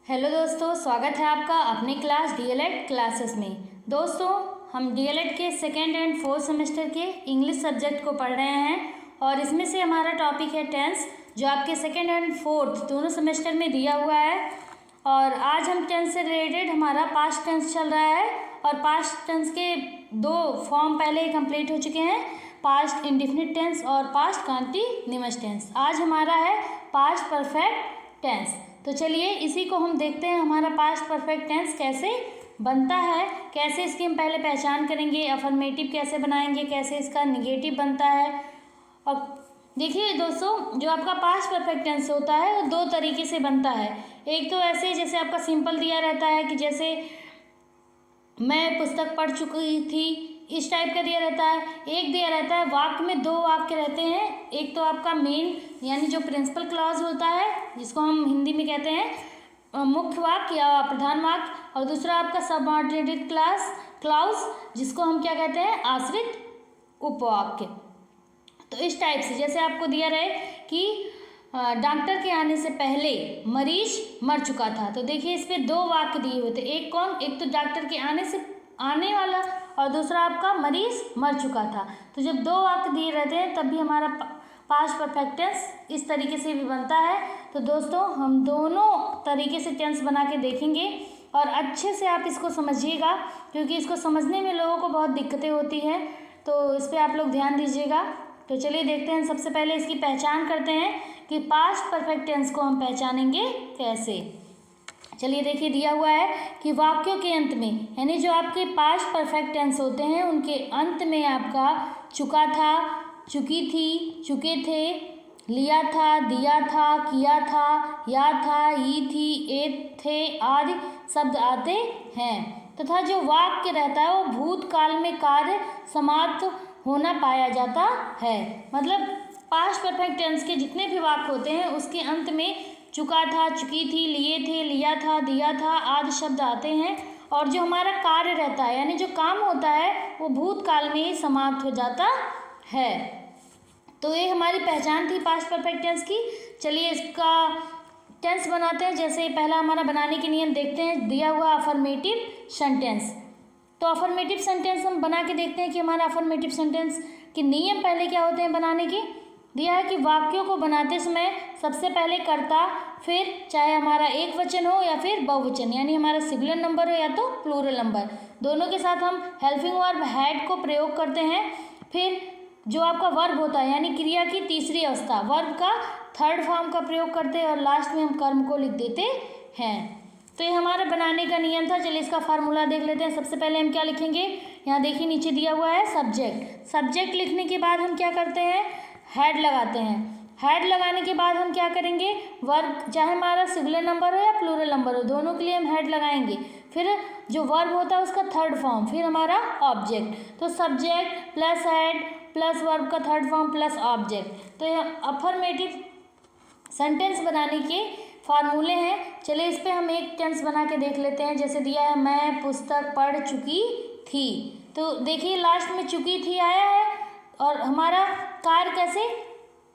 Hello दोस्तों, स्वागत है आपका अपनी क्लास डीएलएड क्लासेस में। दोस्तों, हम डीएलएड के सेकेंड एंड फोर्थ सेमेस्टर के इंग्लिश सब्जेक्ट को पढ़ रहे हैं और इसमें से हमारा टॉपिक है टेंस, जो आपके सेकेंड एंड फोर्थ दोनों सेमेस्टर में दिया हुआ है। और आज हम टेंस से रिलेटेड हमारा पास्ट टेंस चल रहा है और पास्ट टेंस के दो फॉर्म पहले ही कंप्लीट हो चुके हैं, पास्ट इंडेफिनिट टेंस और पास्ट कंटीन्यूअस टेंस। आज हमारा है पास्ट परफेक्ट टेंस। तो चलिए इसी को हम देखते हैं, हमारा पास्ट परफेक्ट टेंस कैसे बनता है, कैसे इसकी हम पहले पहचान करेंगे, अफर्मेटिव कैसे बनाएंगे, कैसे इसका निगेटिव बनता है। और देखिए दोस्तों, जो आपका पास्ट परफेक्ट टेंस होता है वो दो तरीके से बनता है। एक तो ऐसे जैसे आपका सिंपल दिया रहता है कि जैसे मैं पुस्तक पढ़ चुकी थी, इस टाइप का दिया रहता है। एक दिया रहता है वाक्य में दो वाक्य रहते हैं, एक तो आपका मेन यानी जो प्रिंसिपल क्लॉज होता है जिसको हम हिंदी में कहते हैं मुख्य वाक्य या प्रधान वाक्य, और दूसरा आपका सबऑर्डिनेटेड क्लॉज जिसको हम क्या कहते हैं, आश्रित उपवाक्य। तो इस टाइप से जैसे आपको दिया रहे कि डॉक्टर के आने से पहले मरीज मर चुका था, तो देखिए इस पर दो वाक्य दिए हुए थे। एक कौन, एक तो डॉक्टर के आने वाला और दूसरा आपका मरीज मर चुका था। तो जब दो वाक्य दिए रहते हैं तब भी हमारा पास्ट परफेक्ट टेंस इस तरीके से भी बनता है। तो दोस्तों, हम दोनों तरीके से टेंस बना के देखेंगे और अच्छे से आप इसको समझिएगा, क्योंकि इसको समझने में लोगों को बहुत दिक्कतें होती हैं, तो इस पर आप लोग ध्यान दीजिएगा। तो चलिए देखते हैं, सबसे पहले इसकी पहचान करते हैं कि पास्ट परफेक्ट टेंस को हम पहचानेंगे कैसे। चलिए देखिए, दिया हुआ है कि वाक्यों के अंत में, यानी जो आपके पास्ट परफेक्ट टेंस होते हैं उनके अंत में आपका चुका था, चुकी थी, चुके थे, लिया था, दिया था, किया था, या था, ई थी, ए थे आदि शब्द आते हैं। तथा जो वाक्य रहता है वो भूतकाल में कार्य समाप्त होना पाया जाता है। मतलब पास्ट परफेक्ट टेंस के जितने भी वाक्य होते हैं उसके अंत में चुका था, चुकी थी, लिए थे, लिया था, दिया था आदि शब्द आते हैं। और जो हमारा कार्य रहता है यानी जो काम होता है वो भूतकाल में ही समाप्त हो जाता है। तो ये हमारी पहचान थी पास्ट परफेक्ट टेंस की। चलिए इसका टेंस बनाते हैं। जैसे पहला हमारा बनाने के नियम देखते हैं, दिया हुआ अफर्मेटिव सेंटेंस। तो अफर्मेटिव सेंटेंस हम बना के देखते हैं कि हमारा अफर्मेटिव सेंटेंस के नियम पहले क्या होते हैं बनाने के। दिया है कि वाक्यों को बनाते समय सबसे पहले कर्ता, फिर चाहे हमारा एक वचन हो या फिर बहुवचन, यानी हमारा सिंगुलर नंबर हो या तो प्लूरल नंबर, दोनों के साथ हम हेल्पिंग वर्ब हैड को प्रयोग करते हैं। फिर जो आपका वर्ब होता है यानी क्रिया की तीसरी अवस्था, वर्ब का थर्ड फॉर्म का प्रयोग करते हैं और लास्ट में हम कर्म को लिख देते हैं। तो ये हमारा बनाने का नियम था। चलिए इसका फार्मूला देख लेते हैं। सबसे पहले हम क्या लिखेंगे, यहाँ देखिए नीचे दिया हुआ है सब्जेक्ट। सब्जेक्ट लिखने के बाद हम क्या करते हैं, हेड लगाते हैं। हेड लगाने के बाद हम क्या करेंगे, वर्ब चाहे हमारा सिंगुलर नंबर हो या प्लूरल नंबर हो, दोनों के लिए हम हेड लगाएंगे। फिर जो वर्ब होता है उसका थर्ड फॉर्म, फिर हमारा ऑब्जेक्ट। तो subject plus head plus verb का थर्ड फॉर्म प्लस ऑब्जेक्ट। तो यह अफर्मेटिव सेंटेंस बनाने के फार्मूले हैं। चलिए इस पर हम एक टेंस बना के देख लेते हैं। जैसे दिया है, मैं पुस्तक पढ़ चुकी थी। तो देखिए लास्ट में चुकी थी आया है और हमारा कार्य कैसे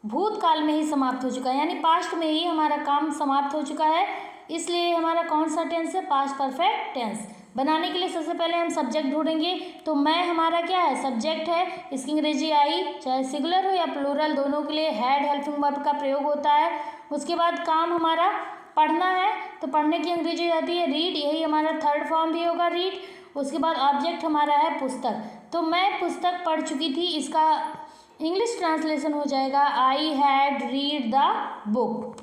भूतकाल में ही समाप्त हो चुका है, यानी पास्ट में ही हमारा काम समाप्त हो चुका है। इसलिए हमारा कौन सा टेंस है, पास्ट परफेक्ट टेंस। बनाने के लिए सबसे पहले हम सब्जेक्ट ढूंढेंगे। तो मैं हमारा क्या है, सब्जेक्ट है। इसकी अंग्रेजी आई, चाहे सिंगुलर हो या प्लूरल, दोनों के लिए हैड हेल्पिंग वर्ब का प्रयोग होता है। उसके बाद काम हमारा पढ़ना है, तो पढ़ने की अंग्रेजी आती है रीड, यही हमारा थर्ड फॉर्म भी होगा रीड। उसके बाद ऑब्जेक्ट हमारा है पुस्तक। तो मैं पुस्तक पढ़ चुकी थी, इसका इंग्लिश ट्रांसलेशन हो जाएगा I had read the book.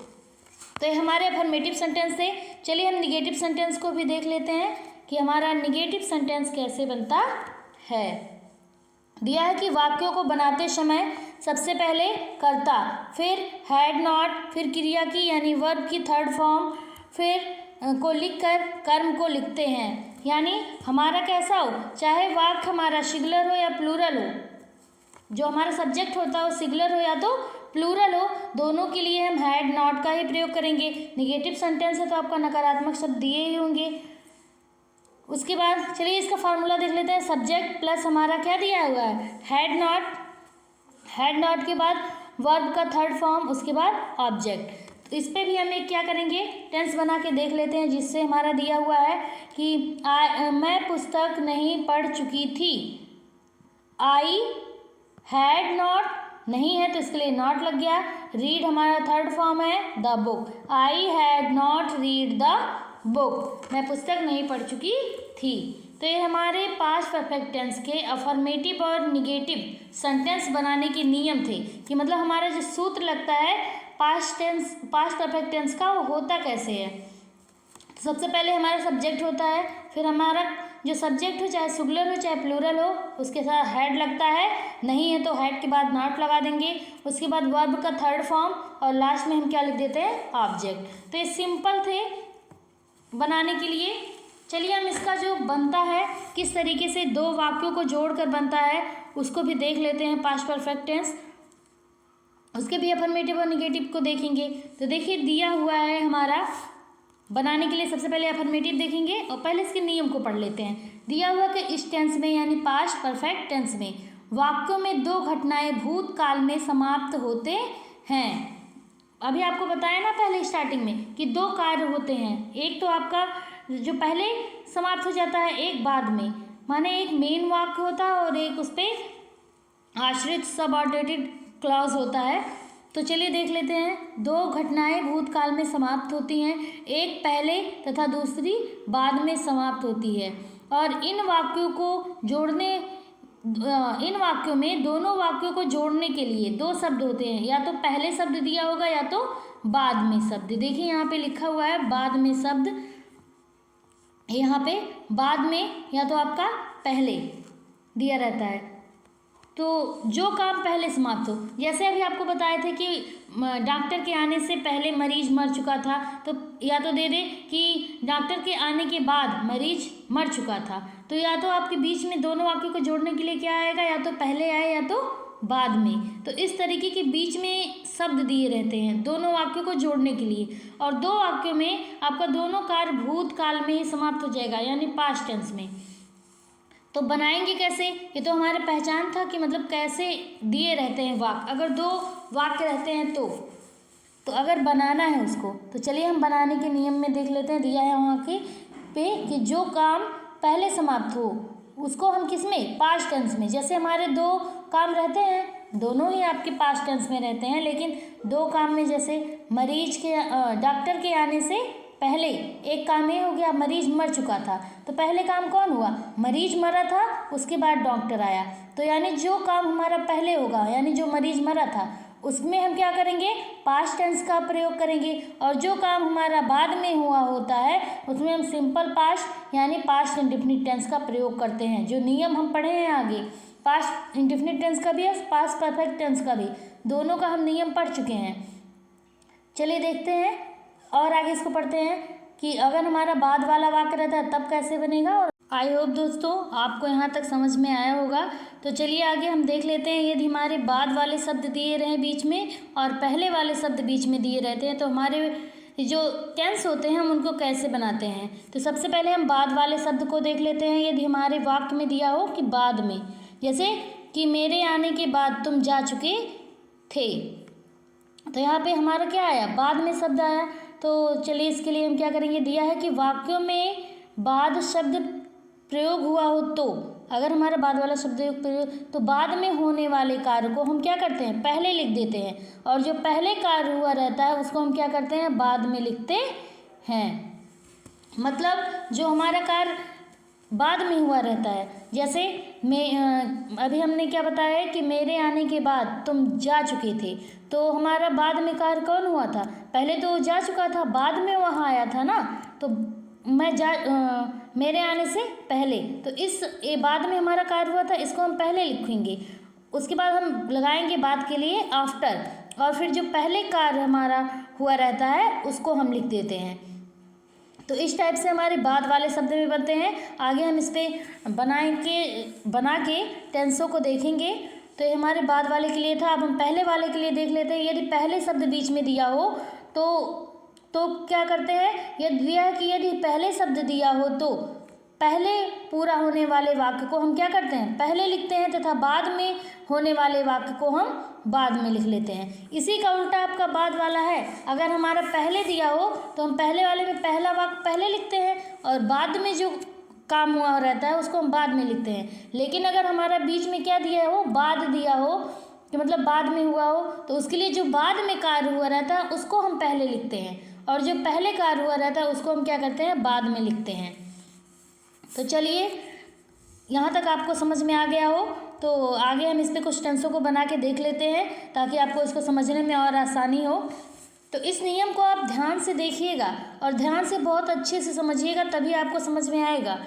तो ये हमारे अफर्मेटिव सेंटेंस थे। चलिए हम निगेटिव सेंटेंस को भी देख लेते हैं कि हमारा निगेटिव सेंटेंस कैसे बनता है। दिया है कि वाक्यों को बनाते समय सबसे पहले कर्ता, फिर हैड नॉट, फिर क्रिया की यानी वर्ब की थर्ड फॉर्म, फिर को लिखकर कर्म को लिखते हैं। यानी हमारा कैसा हो, चाहे वाक्य हमारा सिंगुलर हो या प्लूरल हो, जो हमारा सब्जेक्ट होता है वो सिंगुलर हो या तो प्लूरल हो, दोनों के लिए हम हैड नॉट का ही प्रयोग करेंगे। निगेटिव सेंटेंस है तो आपका नकारात्मक शब्द दिए ही होंगे। उसके बाद चलिए इसका फार्मूला देख लेते हैं। सब्जेक्ट प्लस हमारा क्या दिया हुआ है, हैड नॉट। हैड नॉट के बाद वर्ब का थर्ड फॉर्म, उसके बाद ऑब्जेक्ट। इस पे भी हम एक क्या करेंगे, टेंस बना के देख लेते हैं, जिससे हमारा दिया हुआ है कि मैं पुस्तक नहीं पढ़ चुकी थी। आई हैड नॉट, नहीं है तो इसके लिए नॉट लग गया। रीड हमारा थर्ड फॉर्म है the book, I had not read the book, मैं पुस्तक नहीं पढ़ चुकी थी। तो ये हमारे पास्ट परफेक्ट टेंस के अफर्मेटिव और निगेटिव सेंटेंस बनाने के नियम थे, कि मतलब हमारा जो सूत्र लगता है पास्ट परफेक्ट टेंस का, वो होता कैसे है। तो सबसे पहले हमारा सब्जेक्ट होता है, फिर हमारा जो सब्जेक्ट हो, चाहे सिंगुलर हो चाहे प्लूरल हो, उसके साथ हेड लगता है, नहीं है तो हेड के बाद नॉट लगा देंगे। उसके बाद वर्ब का थर्ड फॉर्म, और लास्ट में हम क्या लिख देते हैं, ऑब्जेक्ट। तो ये सिंपल थे बनाने के लिए। चलिए हम इसका जो बनता है, किस तरीके से दो वाक्यों को जोड़कर बनता है, उसको भी देख लेते हैं। पास्ट परफेक्ट टेंस, उसके भी अफर्मेटिव और निगेटिव को देखेंगे। तो देखिए दिया हुआ है हमारा बनाने के लिए, सबसे पहले अफर्मेटिव देखेंगे और पहले इसके नियम को पढ़ लेते हैं। दिया हुआ कि इस टेंस में यानी पास्ट परफेक्ट टेंस में वाक्यों में दो घटनाएं भूतकाल में समाप्त होते हैं। अभी आपको बताया ना पहले स्टार्टिंग में कि दो कार्य होते हैं, एक तो आपका जो पहले समाप्त हो जाता है, एक बाद में, माने एक मेन वाक्य होता है और एक उस पर आश्रित सबऑर्डिनेटेड क्लॉज होता है। तो चलिए देख लेते हैं। दो घटनाएं भूतकाल में समाप्त होती हैं, एक पहले तथा दूसरी बाद में समाप्त होती है, और इन वाक्यों में दोनों वाक्यों को जोड़ने के लिए दो शब्द होते हैं, या तो पहले शब्द दिया होगा या तो बाद में शब्द। देखिए यहाँ पे लिखा हुआ है बाद में शब्द, यहाँ पे बाद में या तो आपका पहले दिया रहता है। तो जो काम पहले समाप्त हो, जैसे अभी आपको बताए थे कि डॉक्टर के आने से पहले मरीज मर चुका था, तो या तो दे दे कि डॉक्टर के आने के बाद मरीज मर चुका था। तो या तो आपके बीच में दोनों वाक्यों को जोड़ने के लिए क्या आएगा, या तो पहले आए या तो बाद में। तो इस तरीके के बीच में शब्द दिए रहते हैं दोनों वाक्यों को जोड़ने के लिए, और दो वाक्यों में आपका दोनों कार्य भूतकाल में ही समाप्त हो जाएगा, यानी पास्ट टेंस में। तो बनाएंगे कैसे, ये तो हमारे पहचान था कि मतलब कैसे दिए रहते हैं वाक्य। अगर दो वाक्य रहते हैं तो अगर बनाना है उसको, तो चलिए हम बनाने के नियम में देख लेते हैं। दिया है वहाँ के पे कि जो काम पहले समाप्त हो उसको हम किस में, पास्ट टेंस में। जैसे हमारे दो काम रहते हैं, दोनों ही आपके पास्ट टेंस में रहते हैं, लेकिन दो काम में जैसे डॉक्टर के आने से पहले एक काम ये हो गया, मरीज मर चुका था, तो पहले काम कौन हुआ, मरीज मरा था, उसके बाद डॉक्टर आया। तो यानी जो काम हमारा पहले होगा, यानी जो मरीज मरा था, उसमें हम क्या करेंगे, पास्ट टेंस का प्रयोग करेंगे। और जो काम हमारा बाद में हुआ होता है उसमें हम सिंपल पास्ट यानी पास्ट इंडेफिनिट टेंस का प्रयोग करते हैं। जो नियम हम पढ़े हैं आगे, पास्ट इंडेफिनिट टेंस का भी और पास्ट परफेक्ट टेंस का भी, दोनों का हम नियम पढ़ चुके हैं। चलिए देखते हैं और आगे इसको पढ़ते हैं कि अगर हमारा बाद वाला वाक्य रहता है तब कैसे बनेगा। और आई होप दोस्तों आपको यहाँ तक समझ में आया होगा। तो चलिए आगे हम देख लेते हैं। यदि हमारे बाद वाले शब्द दिए रहे बीच में और पहले वाले शब्द बीच में दिए रहते हैं, तो हमारे जो टेंस होते हैं हम उनको कैसे बनाते हैं। तो सबसे पहले हम बाद वाले शब्द को देख लेते हैं। यदि हमारे वाक्य में दिया हो कि बाद में, जैसे कि मेरे आने के बाद तुम जा चुके थे, तो यहाँ पे हमारा क्या आया, बाद में शब्द आया। तो चलिए इसके लिए हम क्या करेंगे, दिया है कि वाक्यों में बाद शब्द प्रयोग हुआ हो, तो अगर हमारा बाद वाला शब्द प्रयोग, तो बाद में होने वाले कार्य को हम क्या करते हैं, पहले लिख देते हैं, और जो पहले कार्य हुआ रहता है उसको हम क्या करते हैं, बाद में लिखते हैं। मतलब जो हमारा कार्य बाद में हुआ रहता है, जैसे अभी हमने क्या बताया है कि मेरे आने के बाद तुम जा चुके थे, तो हमारा बाद में कार्य कौन हुआ था, पहले तो जा चुका था, बाद में वहाँ आया था ना, तो मेरे आने से पहले, तो इस बाद में हमारा कार्य हुआ था, इसको हम पहले लिखेंगे। उसके बाद हम लगाएंगे बाद के लिए आफ्टर, और फिर जो पहले कार्य हमारा हुआ रहता है उसको हम लिख देते हैं। तो इस टाइप से हमारे बाद वाले शब्द में बनते हैं। आगे हम इस पर बना के टेंसों को देखेंगे। तो ये हमारे बाद वाले के लिए था। अब हम पहले वाले के लिए देख लेते हैं। यदि पहले शब्द बीच में दिया हो तो क्या करते हैं, यदि दिया है कि यदि पहले शब्द दिया हो पहले पूरा होने वाले वाक्य को हम क्या करते हैं, पहले लिखते हैं, तथा बाद में होने वाले वाक्य को हम बाद में लिख लेते हैं। इसी का उल्टा आपका बाद वाला है। अगर हमारा पहले दिया हो तो हम पहले वाले में पहला वाक्य पहले लिखते हैं और बाद में जो काम हुआ रहता है उसको हम बाद में लिखते हैं। लेकिन अगर हमारा बीच में क्या दिया हो, बाद दिया हो, कि मतलब बाद में हुआ हो, तो उसके लिए जो बाद में कार्य हुआ रहता है उसको हम पहले लिखते हैं, और जो पहले कार्य हुआ रहता है उसको हम क्या करते हैं, बाद में लिखते हैं। तो चलिए, यहाँ तक आपको समझ में आ गया हो तो आगे हम इस पर कुछ टेंसों को बना के देख लेते हैं ताकि आपको इसको समझने में और आसानी हो। तो इस नियम को आप ध्यान से देखिएगा और ध्यान से बहुत अच्छे से समझिएगा, तभी आपको समझ में आएगा,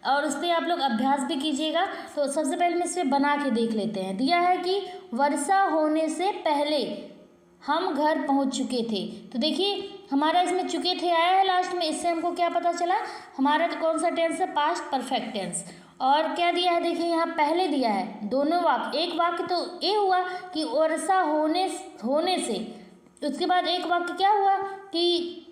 और उस पर आप लोग अभ्यास भी कीजिएगा। तो सबसे पहले मैं इसे बना के देख लेते हैं। दिया है कि वर्षा होने से पहले हम घर पहुंच चुके थे। तो देखिए हमारा इसमें चुके थे आया है लास्ट में, इससे हमको क्या पता चला, हमारा तो कौन सा टेंस है, पास्ट परफेक्ट टेंस। और क्या दिया है, देखिए यहाँ पहले दिया है दोनों वाक्य, एक वाक्य तो ये हुआ कि वर्षा होने से, उसके बाद एक वाक्य क्या हुआ कि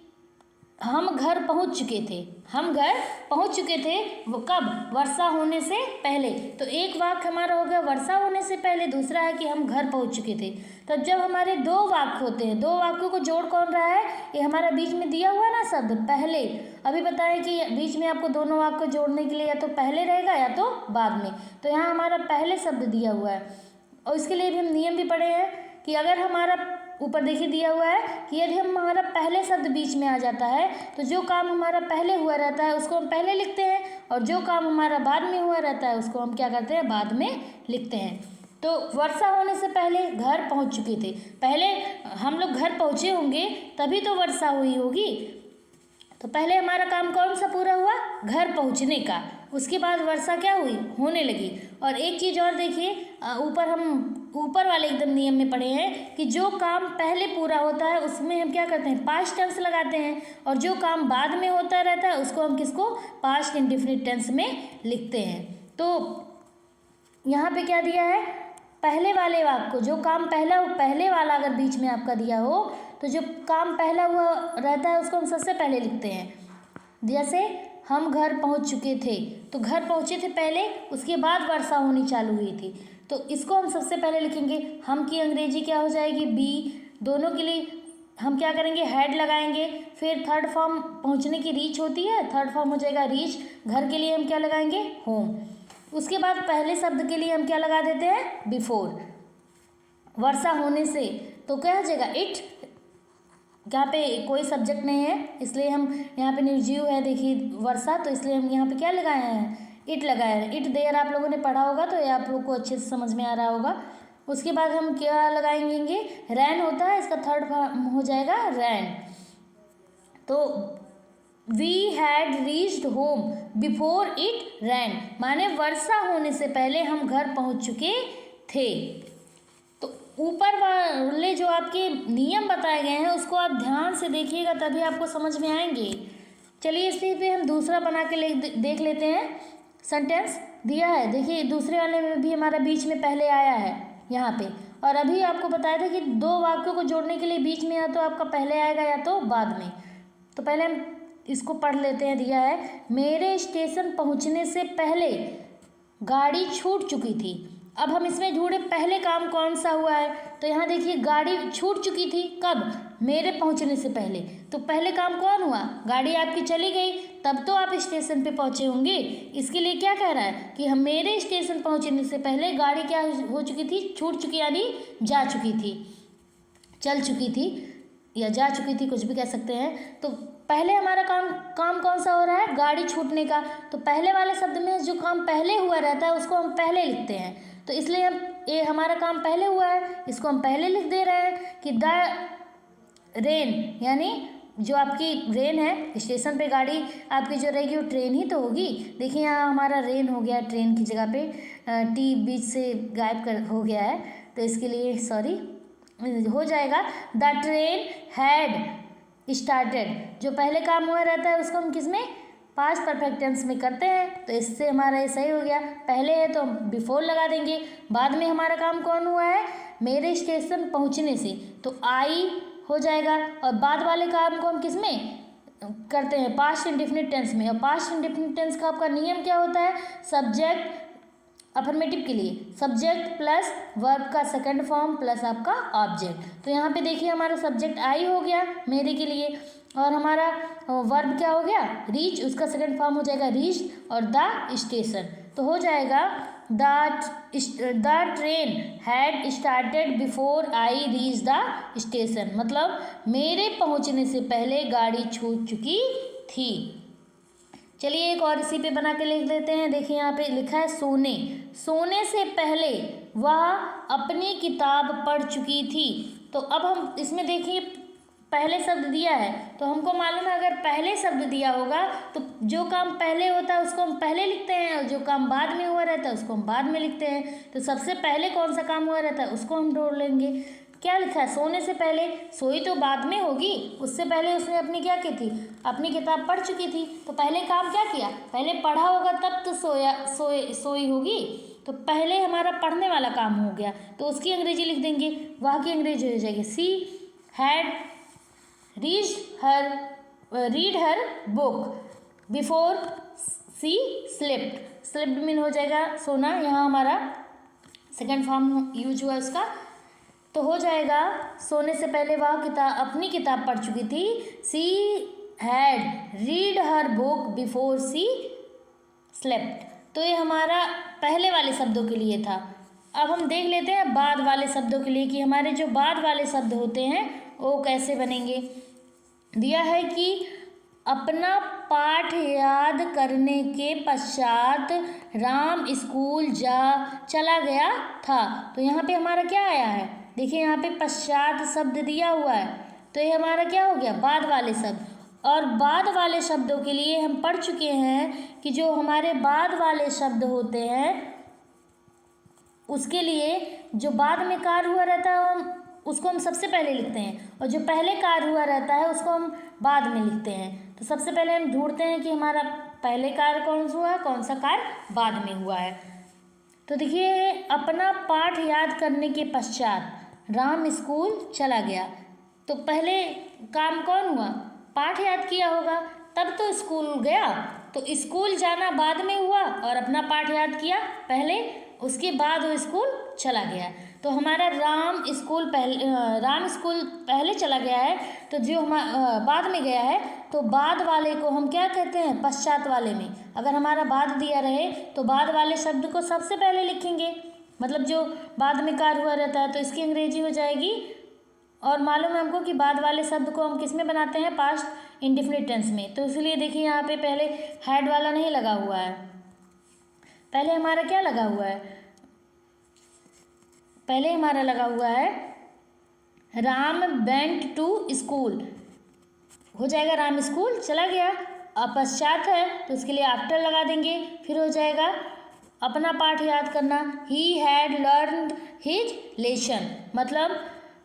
हम घर पहुंच चुके थे, हम घर पहुंच चुके थे, वो कब, वर्षा होने से पहले। तो एक वाक्य हमारा हो गया वर्षा होने से पहले, दूसरा है कि हम घर पहुंच चुके थे। तब जब हमारे दो वाक्य होते हैं, दो वाक्यों को जोड़ कौन रहा है, ये हमारा बीच में दिया हुआ ना शब्द पहले। अभी बताएं कि बीच में आपको दोनों वाक्य को जोड़ने के लिए या तो पहले रहेगा या तो बाद में, तो यहाँ हमारा पहले शब्द दिया हुआ है। और इसके लिए भी हम नियम भी पढ़े हैं कि अगर हमारा ऊपर देखिए दिया हुआ है कि यदि हमारा पहले शब्द बीच में आ जाता है तो जो काम हमारा पहले हुआ रहता है उसको हम पहले लिखते हैं, और जो काम हमारा बाद में हुआ रहता है उसको हम क्या करते हैं, बाद में लिखते हैं। तो वर्षा होने से पहले घर पहुंच चुके थे, पहले हम लोग घर पहुंचे होंगे तभी तो वर्षा हुई होगी। तो पहले हमारा काम कौन सा पूरा हुआ, घर पहुंचने का, उसके बाद वर्षा क्या हुई, होने लगी। और एक चीज़ और देखिए, ऊपर वाले एकदम नियम में पढ़े हैं कि जो काम पहले पूरा होता है उसमें हम क्या करते हैं, पास्ट टेंस लगाते हैं, और जो काम बाद में होता रहता है उसको हम किसको, पास्ट इंडेफिनिट टेंस में लिखते हैं। तो यहाँ पे क्या दिया है, पहले वाले वाक्य को, जो काम पहले वाला अगर बीच में आपका दिया हो तो जो काम पहला हुआ रहता है उसको हम सबसे पहले लिखते हैं। जैसे हम घर पहुंच चुके थे, तो घर पहुंचे थे पहले, उसके बाद वर्षा होनी चालू हुई थी, तो इसको हम सबसे पहले लिखेंगे। हम की अंग्रेजी क्या हो जाएगी, बी। दोनों के लिए हम क्या करेंगे, हेड लगाएंगे। फिर थर्ड फॉर्म पहुंचने की रीच होती है, थर्ड फॉर्म हो जाएगा रीच। घर के लिए हम क्या लगाएंगे, होम। उसके बाद पहले शब्द के लिए हम क्या लगा देते हैं, बिफोर। वर्षा होने से तो क्या हो जाएगा, इट। यहाँ पे कोई सब्जेक्ट नहीं है इसलिए हम यहाँ पे निर्जीव है, देखिए वर्षा, तो इसलिए हम यहाँ पे क्या लगाए हैं, इट लगाया है। इट देयर आप लोगों ने पढ़ा होगा तो ये आप लोग को अच्छे से समझ में आ रहा होगा। उसके बाद हम क्या लगाएंगे, रैन होता है, इसका थर्ड फॉर्म हो जाएगा रैन। तो we had reached home before it rain, माने वर्षा होने से पहले हम घर पहुँच चुके थे। तो ऊपर वाले जो आपके नियम बताए गए हैं उसको आप ध्यान से देखिएगा तभी आपको समझ में आएंगे। चलिए इसी पे हम दूसरा बना के देख लेते हैं। सेंटेंस दिया है, देखिए दूसरे वाले में भी हमारा बीच में पहले आया है यहाँ पे, और अभी आपको बताया था कि दो वाक्यों को जोड़ने के लिए बीच में या तो आपका पहले आएगा या तो बाद में। तो पहले हम इसको पढ़ लेते हैं। दिया है, मेरे स्टेशन पहुँचने से पहले गाड़ी छूट चुकी थी। अब हम इसमें ढूंढे पहले काम कौन सा हुआ है, तो यहाँ देखिए गाड़ी छूट चुकी थी, कब, मेरे पहुँचने से पहले। तो पहले काम कौन हुआ, गाड़ी आपकी चली गई, तब तो आप स्टेशन पे पहुँचे होंगे। इसके लिए क्या कह रहा है कि हम मेरे स्टेशन पहुँचने से पहले गाड़ी क्या हो चुकी थी, छूट चुकी, यानी जा चुकी थी, चल चुकी थी या जा चुकी थी, कुछ भी कह सकते हैं। तो पहले हमारा काम कौन सा हो रहा है, गाड़ी छूटने का। तो पहले वाले शब्द में जो काम पहले हुआ रहता है उसको हम पहले लिखते हैं, तो इसलिए हम ये हमारा काम पहले हुआ है, इसको हम पहले लिख दे रहे हैं कि द रेन, यानी जो आपकी रेन है, स्टेशन पे गाड़ी आपकी जो रहेगी वो ट्रेन ही तो होगी। देखिए यहाँ हमारा रेन हो गया, ट्रेन की जगह पे टी बीच से गायब हो गया है, तो इसके लिए सॉरी हो जाएगा द ट्रेन हैड स्टार्टेड। जो पहले काम हुआ रहता है उसको हम किस में, पास्ट परफेक्ट टेंस में करते हैं, तो इससे हमारा ये सही हो गया। पहले है तो हम बिफोर लगा देंगे। बाद में हमारा काम कौन हुआ है, मेरे स्टेशन पहुंचने से, तो आई हो जाएगा। और बाद वाले काम को हम किस में, करते हैं पास्ट इंडेफिनिट टेंस में। और पास्ट इंडेफिनिट टेंस का आपका नियम क्या होता है? सब्जेक्ट अफर्मेटिव के लिए सब्जेक्ट प्लस वर्ब का सेकंड फॉर्म प्लस आपका ऑब्जेक्ट। तो यहाँ पे देखिए हमारा सब्जेक्ट आई हो गया मेरे के लिए, और हमारा वर्ब क्या हो गया? रीच, उसका सेकंड फॉर्म हो जाएगा रीच, और द स्टेशन। तो हो जाएगा the train had started before I reach the station, मतलब मेरे पहुँचने से पहले गाड़ी छूट चुकी थी। चलिए एक और इसी पे बना के लिख लेते हैं। देखिए यहाँ पे लिखा है सोने। सोने से पहले वह अपनी किताब पढ़ चुकी थी। तो अब हम इसमें देखिए पहले शब्द दिया है, तो हमको मालूम है अगर पहले शब्द दिया होगा तो जो काम पहले होता है उसको हम पहले लिखते हैं, और जो काम बाद में हुआ रहता है उसको हम बाद में लिखते हैं। तो सबसे पहले कौन सा काम हुआ रहता है उसको हम ढूंढ लेंगे। क्या लिखा है? सोने से पहले। सोई तो बाद में होगी, उससे पहले उसने अपनी क्या की थी? अपनी किताब पढ़ चुकी थी। तो पहले काम क्या किया? पहले पढ़ा होगा तब तो सोई होगी। तो पहले हमारा पढ़ने वाला काम हो गया, तो उसकी अंग्रेजी लिख देंगे। वहाँ की अंग्रेजी हो जाएगी she had read her book before she slipped. Slipped mean हो जाएगा सोना, यहाँ हमारा सेकंड फॉर्म यूज हुआ उसका। तो हो जाएगा सोने से पहले वह अपनी किताब पढ़ चुकी थी। She had read her book before she slept. तो ये हमारा पहले वाले शब्दों के लिए था। अब हम देख लेते हैं बाद वाले शब्दों के लिए कि हमारे जो बाद वाले शब्द होते हैं वो कैसे बनेंगे। दिया है कि अपना पाठ याद करने के पश्चात राम स्कूल चला गया था। तो यहाँ पे हमारा क्या आया है? देखिए यहाँ पे पश्चात शब्द दिया हुआ है, तो ये हमारा क्या हो गया? बाद वाले शब्द। और बाद वाले शब्दों के लिए हम पढ़ चुके हैं कि जो हमारे बाद वाले शब्द होते हैं उसके लिए जो बाद में कार्य हुआ रहता है उसको हम सबसे पहले लिखते हैं, और जो पहले कार्य हुआ रहता है उसको हम बाद में लिखते हैं। तो सबसे पहले हम ढूंढते हैं कि हमारा पहले कार्य कौन सा हुआ, कौन सा कार्य बाद में हुआ है। तो देखिए अपना पाठ याद करने के पश्चात राम स्कूल चला गया। तो पहले काम कौन हुआ? पाठ याद किया होगा तब तो स्कूल गया। तो स्कूल जाना बाद में हुआ और अपना पाठ याद किया पहले, उसके बाद वो स्कूल चला गया। तो हमारा राम स्कूल पहले चला गया है, तो जो बाद में गया है तो बाद वाले को हम क्या कहते हैं? पश्चात वाले में अगर हमारा बाद दिया रहे तो बाद वाले शब्द को सबसे पहले लिखेंगे, मतलब जो बाद में कार्य हुआ रहता है तो इसकी अंग्रेजी हो जाएगी। और मालूम है हमको कि बाद वाले शब्द को हम किस में बनाते हैं? पास्ट इंडेफिनिट टेंस में। तो इसलिए देखिए यहाँ पे पहले हैड वाला नहीं लगा हुआ है, पहले हमारा क्या लगा हुआ है? पहले हमारा लगा हुआ है राम वेंट टू स्कूल, हो जाएगा राम स्कूल चला गया। अब पश्चात है तो उसके लिए आफ्टर लगा देंगे, फिर हो जाएगा अपना पाठ याद करना। ही हैड लर्नड हिज लेसन, मतलब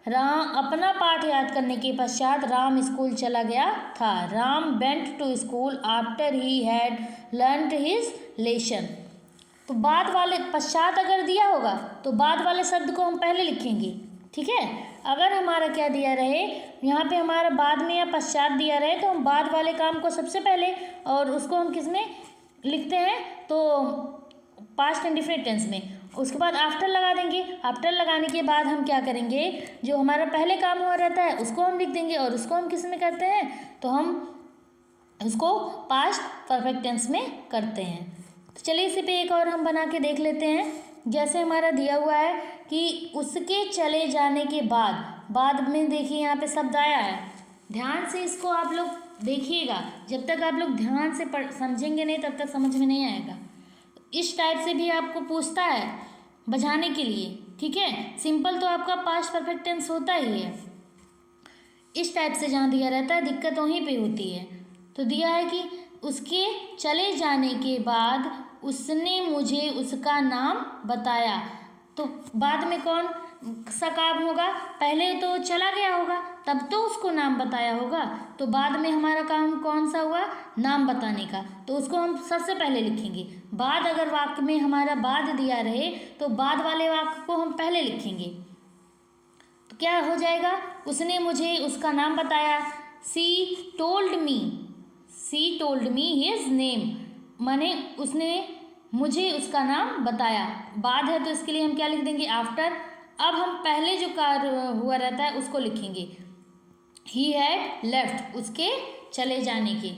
अपना पाठ याद करने के पश्चात राम स्कूल चला गया था। Ram went to school after he had learned his lesson. तो बाद वाले पश्चात अगर दिया होगा तो बाद वाले शब्द को हम पहले लिखेंगे, ठीक है। अगर हमारा क्या दिया रहे यहाँ पे हमारा बाद में या पश्चात दिया रहे तो हम बाद वाले काम को सबसे पहले और उसको हम किस में लिखते हैं? तो पास्ट इंडेफिनिट टेंस में। उसके बाद आफ्टर लगा देंगे। आफ्टर लगाने के बाद हम क्या करेंगे? जो हमारा पहले काम हुआ रहता है उसको हम लिख देंगे, और उसको हम किस में करते हैं? तो हम उसको पास्ट परफेक्ट टेंस में करते हैं। तो चलिए इसी पे एक और हम बना के देख लेते हैं। जैसे हमारा दिया हुआ है कि उसके चले जाने के बाद में देखिए यहाँ पे शब्द आया है। ध्यान से इसको आप लोग देखिएगा, जब तक आप लोग ध्यान से समझेंगे नहीं तब तक समझ में नहीं आएगा। इस टाइप से भी आपको पूछता है बजाने के लिए, ठीक है। सिंपल तो आपका पास्ट परफेक्ट टेंस होता ही है। इस टाइप से जहाँ दिया रहता है दिक्कत वहीं पे होती है। तो दिया है कि उसके चले जाने के बाद उसने मुझे उसका नाम बताया। तो बाद में कौन सा काम होगा? पहले तो चला गया होगा तब तो उसको नाम बताया होगा, तो बाद में हमारा काम कौन सा हुआ? नाम बताने का। तो उसको हम सबसे पहले लिखेंगे। बाद अगर वाक्य में हमारा बाद दिया रहे तो बाद वाले वाक्य को हम पहले लिखेंगे। तो क्या हो जाएगा? उसने मुझे उसका नाम बताया। सी टोल्ड मी हिज नेम, माने उसने मुझे उसका नाम बताया। बाद है तो इसके लिए हम क्या लिख देंगे? आफ्टर। अब हम पहले जो कार्य हुआ रहता है उसको लिखेंगे। ही हैड लेफ्ट, उसके चले जाने के,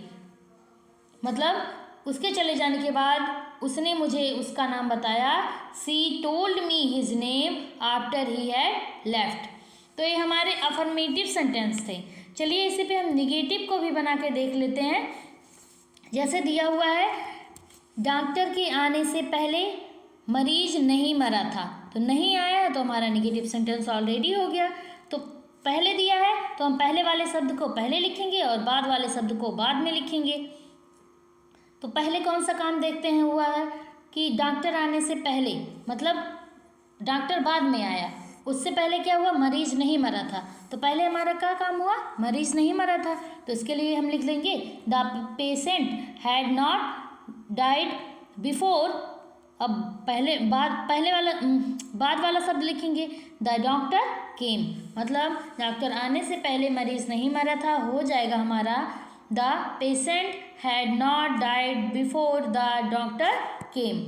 मतलब उसके चले जाने के बाद उसने मुझे उसका नाम बताया। सी told me his name after he had left. तो ये हमारे अफर्मेटिव सेंटेंस थे। चलिए इसी पे हम निगेटिव को भी बना के देख लेते हैं। जैसे दिया हुआ है, डॉक्टर के आने से पहले मरीज नहीं मरा था, तो नहीं आया है तो हमारा निगेटिव सेंटेंस ऑलरेडी हो गया। तो पहले दिया है तो हम पहले वाले शब्द को पहले लिखेंगे और बाद वाले शब्द को बाद में लिखेंगे। तो पहले कौन सा काम देखते हैं हुआ है कि डॉक्टर आने से पहले, मतलब डॉक्टर बाद में आया, उससे पहले क्या हुआ? मरीज नहीं मरा था। तो पहले हमारा क्या काम हुआ? मरीज नहीं मरा था, तो इसके लिए हम लिख लेंगे the patient had not died before. अब बाद वाला शब्द लिखेंगे द डॉक्टर केम, मतलब डॉक्टर आने से पहले मरीज नहीं मरा था, हो जाएगा हमारा the patient had not died before the doctor केम।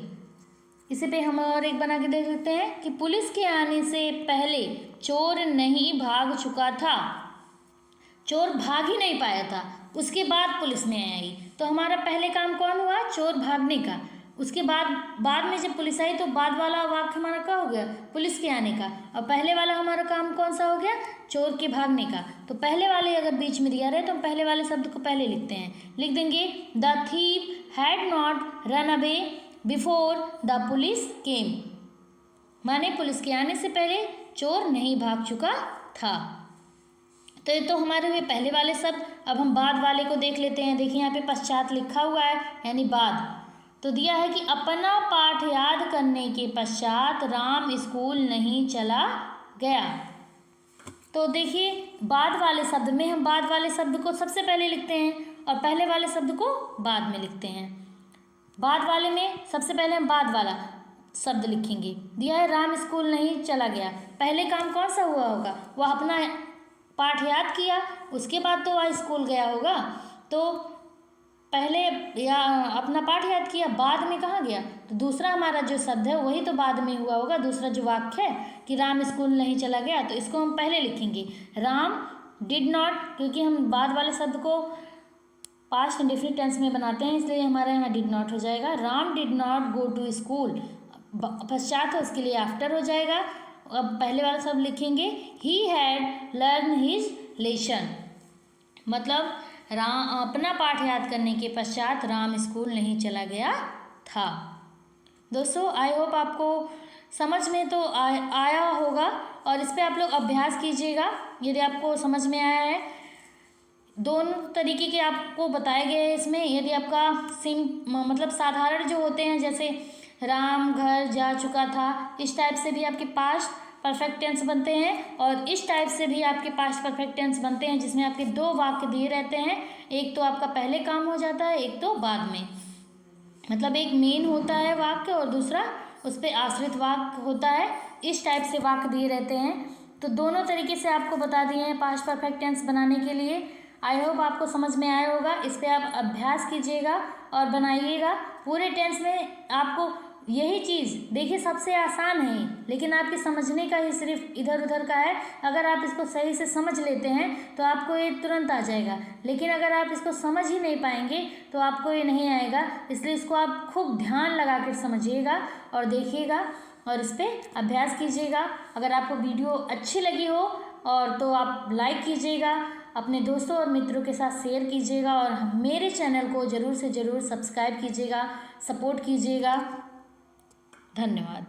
इसी पे हम और एक बना के देख लेते हैं कि पुलिस के आने से पहले चोर नहीं भाग चुका था। चोर भाग ही नहीं पाया था, उसके बाद पुलिस में आई। तो हमारा पहले काम कौन हुआ? चोर भागने का। उसके बाद में जब पुलिस आई तो बाद वाला वाक्य हमारा क्या हो गया? पुलिस के आने का। और पहले वाला हमारा काम कौन सा हो गया? चोर के भागने का। तो पहले वाले अगर बीच में दिया रहे तो हम पहले वाले शब्द को पहले लिखते हैं, लिख देंगे the thief had not run away before the police केम, माने पुलिस के आने से पहले चोर नहीं भाग चुका था। तो ये तो हमारे हुए पहले वाले शब्द। अब हम बाद वाले को देख लेते हैं। देखिए यहाँ पे पश्चात लिखा हुआ है, यानी बाद। तो दिया है कि अपना पाठ याद करने के पश्चात राम स्कूल नहीं चला गया। तो देखिए बाद वाले शब्द में हम बाद वाले शब्द को सबसे पहले लिखते हैं और पहले वाले शब्द को बाद में लिखते हैं। बाद वाले में सबसे पहले हम बाद वाला शब्द लिखेंगे। दिया है राम स्कूल नहीं चला गया, पहले काम कौन सा हुआ होगा? वह अपना पाठ याद किया, उसके बाद तो वह स्कूल गया होगा। तो पहले या अपना पाठ याद किया, बाद में कहाँ गया? तो दूसरा हमारा जो शब्द है वही तो बाद में हुआ होगा। दूसरा जो वाक्य है कि राम स्कूल नहीं चला गया, तो इसको हम पहले लिखेंगे। राम डिड नॉट, क्योंकि हम बाद वाले शब्द को पास्ट इंडेफिनिट टेंस में बनाते हैं, इसलिए हमारे यहाँ डिड नॉट हो जाएगा। Ram did not go to school, पश्चात है उसके लिए आफ्टर हो जाएगा। अब पहले वाला शब्द लिखेंगे he had learn his lesson, मतलब राम अपना पाठ याद करने के पश्चात राम स्कूल नहीं चला गया था। दोस्तों आई होप आपको समझ में तो आया होगा और इस पर आप लोग अभ्यास कीजिएगा यदि आपको समझ में आया है। दोनों तरीके के आपको बताए गए हैं इसमें। यदि आपका मतलब साधारण जो होते हैं, जैसे राम घर जा चुका था, इस टाइप से भी आपके पास्ट परफेक्ट टेंस बनते हैं और इस टाइप से भी आपके पास्ट परफेक्ट टेंस बनते हैं, जिसमें आपके दो वाक्य दिए रहते हैं। एक तो आपका पहले काम हो जाता है, एक तो बाद में, मतलब एक मेन होता है वाक्य और दूसरा उस पर आश्रित वाक्य होता है। इस टाइप से वाक्य दिए रहते हैं। तो दोनों तरीके से आपको बता दिए हैं पास्ट परफेक्ट टेंस बनाने के लिए। आई होप आपको समझ में आया होगा। इस पर आप अभ्यास कीजिएगा और बनाइएगा। पूरे टेंस में आपको यही चीज़ देखिए सबसे आसान है, लेकिन आपके समझने का ही सिर्फ इधर उधर का है। अगर आप इसको सही से समझ लेते हैं तो आपको ये तुरंत आ जाएगा, लेकिन अगर आप इसको समझ ही नहीं पाएंगे तो आपको ये नहीं आएगा। इसलिए इसको आप खूब ध्यान लगा कर समझिएगा और देखिएगा और इस पर अभ्यास कीजिएगा। अगर आपको वीडियो अच्छी लगी हो और तो आप लाइक कीजिएगा, अपने दोस्तों और मित्रों के साथ शेयर कीजिएगा और मेरे चैनल को ज़रूर से ज़रूर सब्सक्राइब कीजिएगा, सपोर्ट कीजिएगा। धन्यवाद।